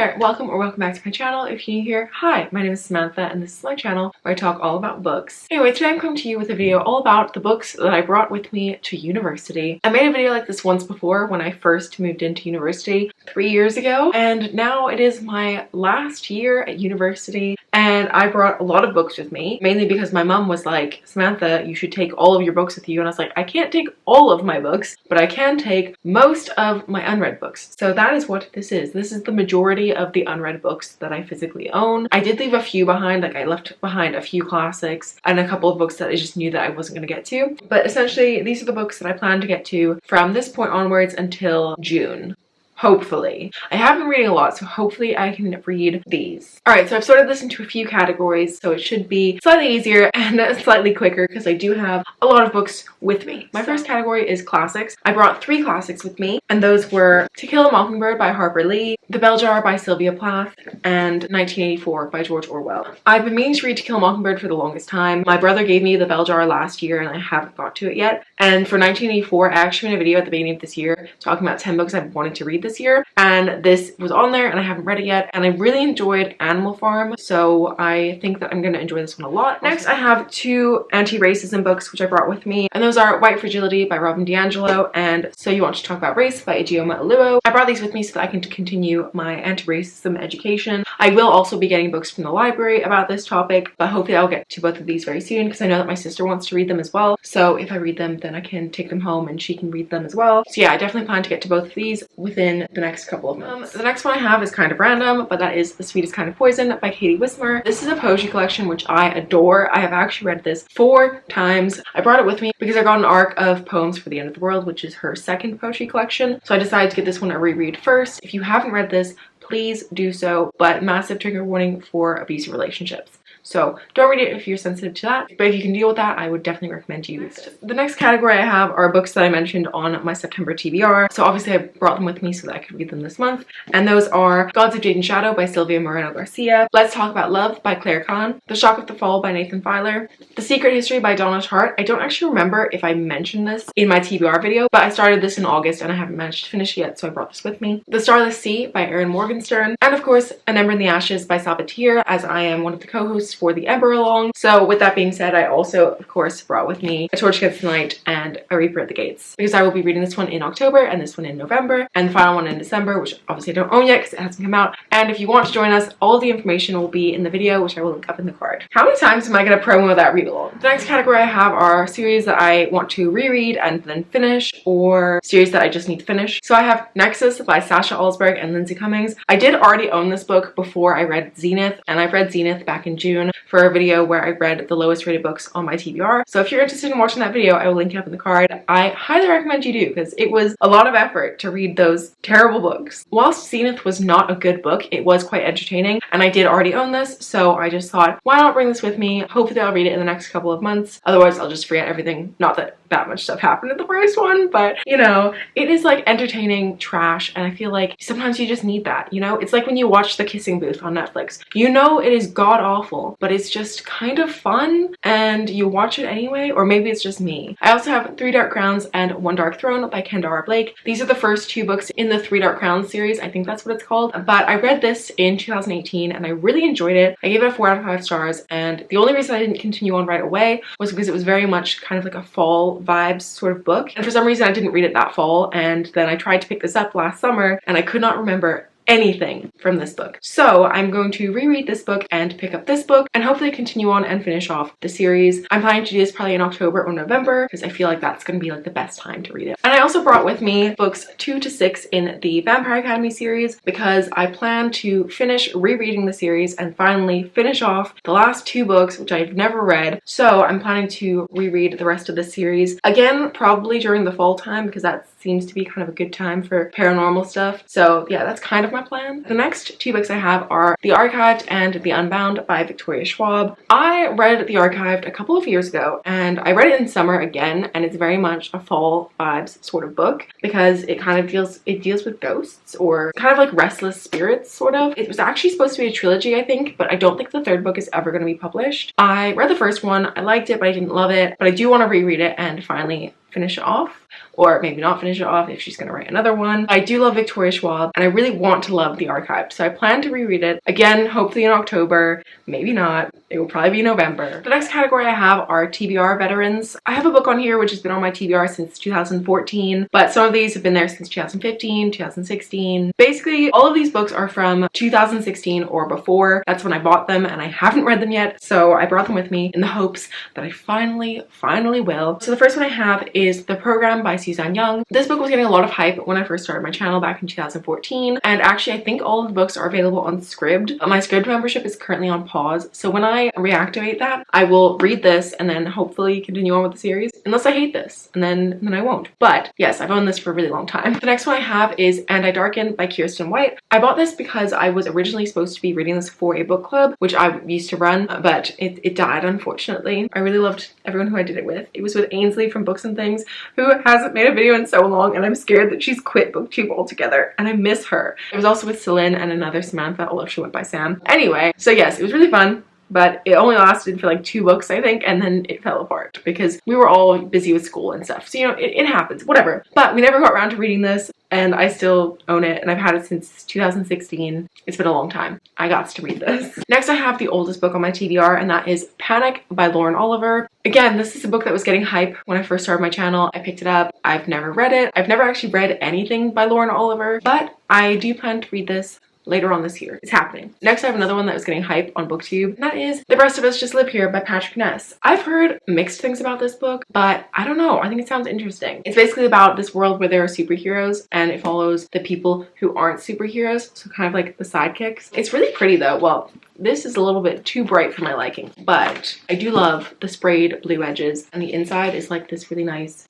there, welcome or welcome back to my channel. If you're new here, hi, my name is Samantha and this is my channel where I talk all about books. Anyway, today I'm coming to you with a video all about the books that I brought with me to university. I made a video like this once before when I first moved into university 3 years ago, and now it is my last year at university and I brought a lot of books with me, mainly because my mom was like, Samantha, you should take all of your books with you, and I was like, I can't take all of my books, but I can take most of my unread books. So that is what this is. This is the majority of the unread books that I physically own. I did leave a few behind, like I left behind a few classics and a couple of books that I just knew that I wasn't going to get to, but essentially these are the books that I plan to get to from this point onwards until June. Hopefully. I have been reading a lot, so hopefully I can read these. Alright, so I've sorted this into a few categories, so it should be slightly easier and slightly quicker because I do have a lot of books with me. My first category is classics. I brought 3 classics with me, and those were To Kill a Mockingbird by Harper Lee, The Bell Jar by Sylvia Plath, and 1984 by George Orwell. I've been meaning to read To Kill a Mockingbird for the longest time. My brother gave me The Bell Jar last year and I haven't got to it yet. And for 1984, I actually made a video at the beginning of this year talking about 10 books I've wanted to read this year, and this was on there and I haven't read it yet, and I really enjoyed Animal Farm, so I think that I'm going to enjoy this one a lot. Next, I have 2 anti-racism books which I brought with me, and those are White Fragility by Robin DiAngelo and So You Want to Talk About Race by Ijeoma Oluo. I brought these with me so that I can continue my anti-racism education. I will also be getting books from the library about this topic, but hopefully I'll get to both of these very soon because I know that my sister wants to read them as well, so if I read them then I can take them home and she can read them as well. So yeah, I definitely plan to get to both of these within the next couple of months. The next one I have is kind of random, but that is The Sweetest Kind of Poison by Katie Wismer. This is a poetry collection which I adore. I have actually read this 4 times. I brought it with me because I got an arc of Poems for the End of the World, which is her second poetry collection, so I decided to give this one a reread first. If you haven't read this, please do so, but massive trigger warning for abusive relationships. So don't read it if you're sensitive to that, but if you can deal with that, I would definitely recommend you use it. The next category I have are books that I mentioned on my September TBR. So obviously I brought them with me so that I could read them this month. And those are Gods of Jade and Shadow by Sylvia Moreno Garcia, Let's Talk About Love by Claire Kahn, The Shock of the Fall by Nathan Filer, The Secret History by Donna Tartt. I don't actually remember if I mentioned this in my TBR video, but I started this in August and I haven't managed to finish it yet, so I brought this with me. The Starless Sea by Erin Morgenstern, and of course An Ember in the Ashes by Sabatir, as I am one of the co-hosts for the Ember Along. So with that being said, I also of course brought with me A Torch Against the Night and A Reaper at the Gates, because I will be reading this one in October and this one in November and the final one in December, which obviously I don't own yet because it hasn't come out. And if you want to join us, all of the information will be in the video, which I will link up in the card. How many times am I going to promo that read along? The next category I have are series that I want to reread and then finish, or series that I just need to finish. So I have Nexus by Sasha Alsberg and Lindsay Cummings. I did already own this book before I read Zenith, and I've read Zenith back in June for a video where I read the lowest rated books on my TBR. So if you're interested in watching that video, I will link it up in the card. I highly recommend you do, because it was a lot of effort to read those terrible books. Whilst Zenith was not a good book, it was quite entertaining, and I did already own this, so I just thought, why not bring this with me? Hopefully I'll read it in the next couple of months. Otherwise I'll just forget everything. Not that that much stuff happened in the first one, but you know, it is like entertaining trash, and I feel like sometimes you just need that, you know? It's like when you watch The Kissing Booth on Netflix. You know it is god awful, but it's just kind of fun and you watch it anyway, or maybe it's just me. I also have 3 Dark Crowns and 1 Dark Throne by Kendara Blake. These are the first 2 books in the 3 Dark Crowns series, I think that's what it's called, but I read this in 2018 and I really enjoyed it. I gave it a 4 out of 5 stars, and the only reason I didn't continue on right away was because it was very much kind of like a fall vibes sort of book, and for some reason I didn't read it that fall, and then I tried to pick this up last summer and I could not remember anything from this book. So I'm going to reread this book and pick up this book and hopefully continue on and finish off the series. I'm planning to do this probably in October or November because I feel like that's going to be like the best time to read it. And I also brought with me books 2 to 6 in the Vampire Academy series because I plan to finish rereading the series and finally finish off the last 2 books which I've never read. So I'm planning to reread the rest of the series again, probably during the fall time, because that seems to be kind of a good time for paranormal stuff. So yeah, that's kind of my plan. The next 2 books I have are The Archived and The Unbound by Victoria Schwab. I read The Archived a couple of years ago and I read it in summer again, and it's very much a fall vibes sort of book because it kind of deals with ghosts, or kind of like restless spirits sort of. It was actually supposed to be a trilogy, I think, but I don't think the 3rd book is ever going to be published. I read the first one, I liked it, but I didn't love it, but I do want to reread it and finally finish it off. or maybe not finish it off if she's going to write another one. I do love Victoria Schwab, and I really want to love The Archive, so I plan to reread it again, hopefully in October, maybe not. It will probably be November. The next category I have are TBR veterans. I have a book on here which has been on my TBR since 2014, but some of these have been there since 2015, 2016. Basically, all of these books are from 2016 or before. That's when I bought them, and I haven't read them yet, so I brought them with me in the hopes that I finally will. So the first one I have is The Program by Suzanne Young. This book was getting a lot of hype when I first started my channel back in 2014, and actually I think all of the books are available on Scribd. My Scribd membership is currently on pause, so when I reactivate that, I will read this and then hopefully continue on with the series, unless I hate this, and then I won't. But yes, I've owned this for a really long time. The next one I have is And I Darken by Kirsten White. I bought this because I was originally supposed to be reading this for a book club, which I used to run, but it died, unfortunately. I really loved everyone who I did it with. It was with Ainsley from Books and Things, who hasn't made a video in so long, and I'm scared that she's quit BookTube altogether, and I miss her. It was also with Celine and another Samantha, although she went by Sam. Anyway, so yes, it was really fun, but it only lasted for like 2 books, I think, and then it fell apart because we were all busy with school and stuff. So, you know, it happens, whatever. But we never got around to reading this, and I still own it, and I've had it since 2016. It's been a long time. I got to read this. Next, I have the oldest book on my TBR, and that is Panic by Lauren Oliver. Again, this is a book that was getting hype when I first started my channel. I picked it up. I've never read it. I've never actually read anything by Lauren Oliver, but I do plan to read this later on this year. It's happening. Next, I have another one that was getting hype on BookTube, and that is The Rest of Us Just Live Here by Patrick Ness. I've heard mixed things about this book, but I don't know. I think it sounds interesting. It's basically about this world where there are superheroes, and it follows the people who aren't superheroes, so kind of like the sidekicks. It's really pretty though. Well, this is a little bit too bright for my liking, but I do love the sprayed blue edges, and the inside is like this really nice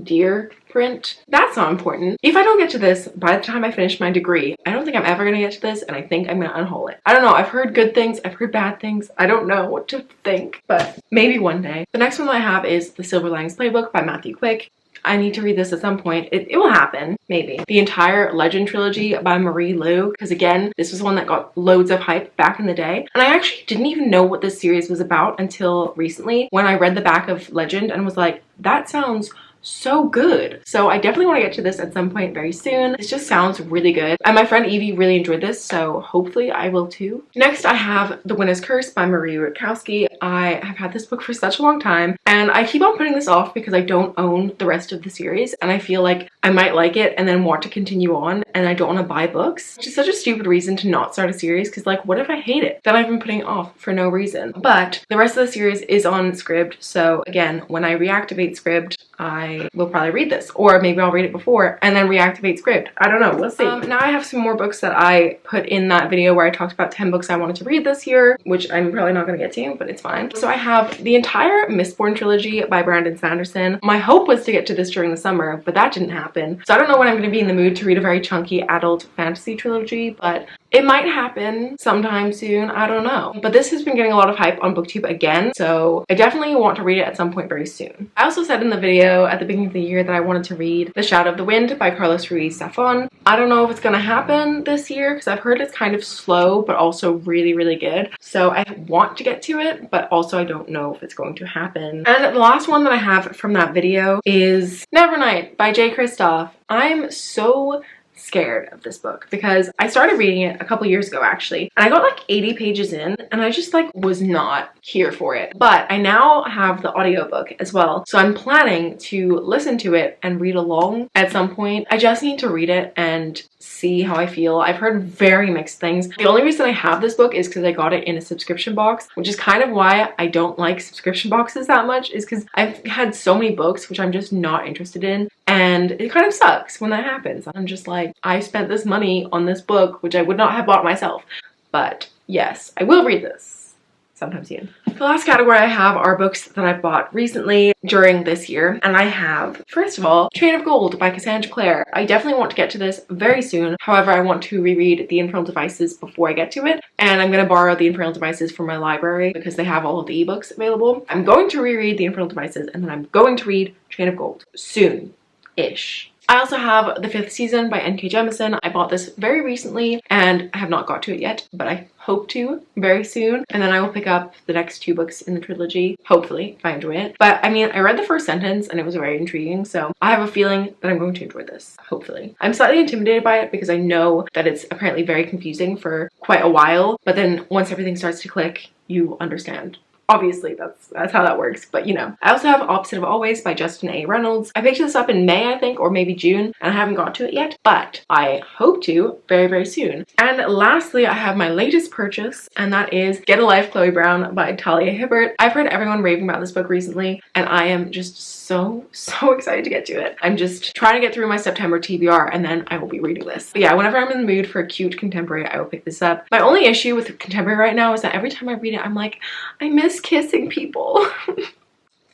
deer print. That's not important. If I don't get to this by the time I finish my degree, I don't think I'm ever gonna get to this, and I think I'm gonna unhaul it. I don't know. I've heard good things. I've heard bad things. I don't know what to think, but maybe one day. The next one that I have is The Silver Linings Playbook by Matthew Quick. I need to read this at some point. It will happen, maybe. The entire Legend trilogy by Marie Lu, because again, this was one that got loads of hype back in the day. And I actually didn't even know what this series was about until recently when I read the back of Legend and was like, that sounds so good. So I definitely want to get to this at some point very soon. This just sounds really good. And my friend Evie really enjoyed this, so hopefully I will too. Next, I have The Winner's Curse by Marie Rutkowski. I have had this book for such a long time, and I keep on putting this off because I don't own the rest of the series, and I feel like I might like it and then want to continue on, and I don't want to buy books, which is such a stupid reason to not start a series, because like, what if I hate it? Then I've been putting it off for no reason. But the rest of the series is on Scribd, so again, when I reactivate Scribd, I will probably read this, or maybe I'll read it before and then reactivate Scribd. I don't know, we'll see. Now I have some more books that I put in that video where I talked about 10 books I wanted to read this year, which I'm probably not going to get to, but it's fine. So I have the entire Mistborn trilogy by Brandon Sanderson. My hope was to get to this during the summer, but that didn't happen. So I don't know when I'm going to be in the mood to read a very chunky adult fantasy trilogy, but it might happen sometime soon, I don't know. But this has been getting a lot of hype on BookTube again, so I definitely want to read it at some point very soon. I also said in the video at the beginning of the year that I wanted to read The Shadow of the Wind by Carlos Ruiz Zafón. I don't know if it's gonna happen this year because I've heard it's kind of slow but also really, really good. So I want to get to it, but also I don't know if it's going to happen. And the last one that I have from that video is Nevernight by Jay Kristoff. I'm so scared of this book because I started reading it a couple years ago actually, and I got like 80 pages in and I just like was not here for it. But I now have the audiobook as well, so I'm planning to listen to it and read along at some point. I just need to read it and see how I feel. I've heard very mixed things. The only reason I have this book is because I got it in a subscription box, which is kind of why I don't like subscription boxes that much, is because I've had so many books which I'm just not interested in, and it kind of sucks when that happens. I'm just like, I spent this money on this book which I would not have bought myself. But yes, I will read this sometime soon. The last category I have are books that I've bought recently during this year, and I have, first of all, Train of Gold by Cassandra Clare. I definitely want to get to this very soon. However, I want to reread The Infernal Devices before I get to it, and I'm going to borrow The Infernal Devices from my library because they have all of the ebooks available. I'm going to reread The Infernal Devices, and then I'm going to read Train of Gold soon-ish. I also have the 5th season by N.K. Jemisin. I bought this very recently and I have not got to it yet, but I hope to very soon. And then I will pick up the next 2 books in the trilogy, hopefully, if I enjoy it. But I mean, I read the first sentence and it was very intriguing, so I have a feeling that I'm going to enjoy this, hopefully. I'm slightly intimidated by it because I know that it's apparently very confusing for quite a while, but then once everything starts to click, you understand. Obviously, that's how that works, but you know. I also have Opposite of Always by Justin A. Reynolds. I picked this up in May, I think, or maybe June, and I haven't got to it yet, but I hope to very, very soon. And lastly, I have my latest purchase, and that is Get a Life, Chloe Brown by Talia Hibbert. I've heard everyone raving about this book recently, and I am just so excited to get to it. I'm just trying to get through my September TBR, and then I will be reading this. But yeah, whenever I'm in the mood for a cute contemporary, I will pick this up. My only issue with contemporary right now is that every time I read it, I'm like, I miss kissing people.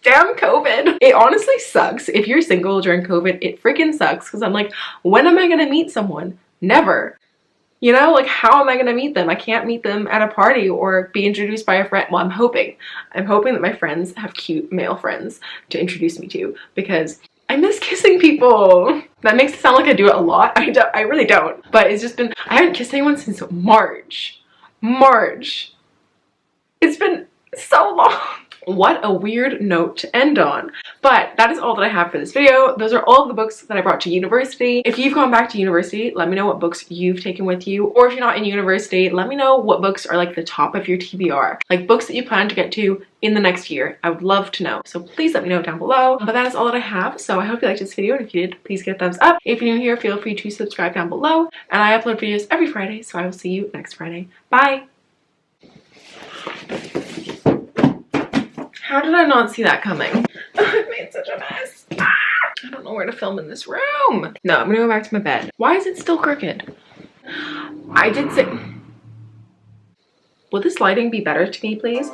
Damn COVID. It honestly sucks. If you're single during COVID, it freaking sucks because I'm like, when am I gonna meet someone? Never. You know, like, how am I gonna meet them? I can't meet them at a party or be introduced by a friend. Well, I'm hoping that my friends have cute male friends to introduce me to because I miss kissing people. That makes it sound like I do it a lot. I really don't. But it's just been, I haven't kissed anyone since March. It's been so long. What a weird note to end on. But that is all that I have for this video. Those are all of the books that I brought to university. If you've gone back to university, let me know what books you've taken with you. Or if you're not in university, let me know what books are like the top of your TBR. Like books that you plan to get to in the next year. I would love to know. So please let me know down below. But that is all that I have. So I hope you liked this video. And if you did, please give a thumbs up. If you're new here, feel free to subscribe down below. And I upload videos every Friday. So I will see you next Friday. Bye. How did I not see that coming? I've made such a mess. I don't know where to film in this room. No, I'm gonna go back to my bed. Why is it still crooked? I did say... Will this lighting be better to me, please?